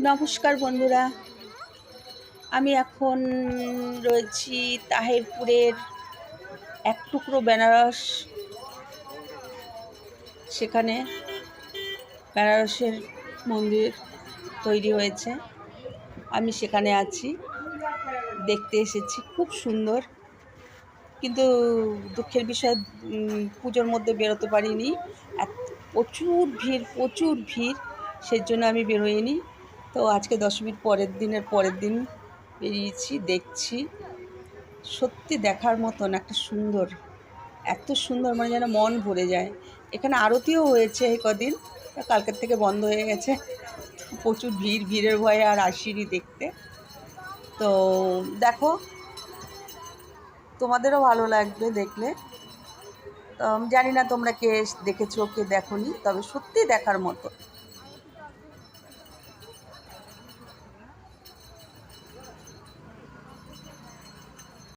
নমস্কার বন্ধুরা, আমি এখন রয়েছি তাহিরপুরের এক টুকরো বেনারস। সেখানে বেনারসের মন্দির তৈরি হয়েছে, আমি সেখানে আছি, দেখতে এসেছি। খুব সুন্দর, কিন্তু দুঃখের বিষয় পুজোর মধ্যে বেরোতে পারিনি। প্রচুর ভিড়, প্রচুর ভিড়, সেজন্য আমি বেরোইনি। তো আজকে দশমীর পরের দিন বেরিয়েছি, দেখছি। সত্যি দেখার মতন একটা সুন্দর, এত সুন্দর, মানে যেন মন ভরে যায়। এখানে আরতিও হয়েছে এই কদিন, কালকের থেকে বন্ধ হয়ে গেছে। প্রচুর ভিড়ের ভয়ে আর আসিনি দেখতে। তো দেখো, তোমাদেরও ভালো লাগবে দেখলে। জানি না তোমরা কে দেখেছো কে দেখোনি, তবে সত্যি দেখার মতো।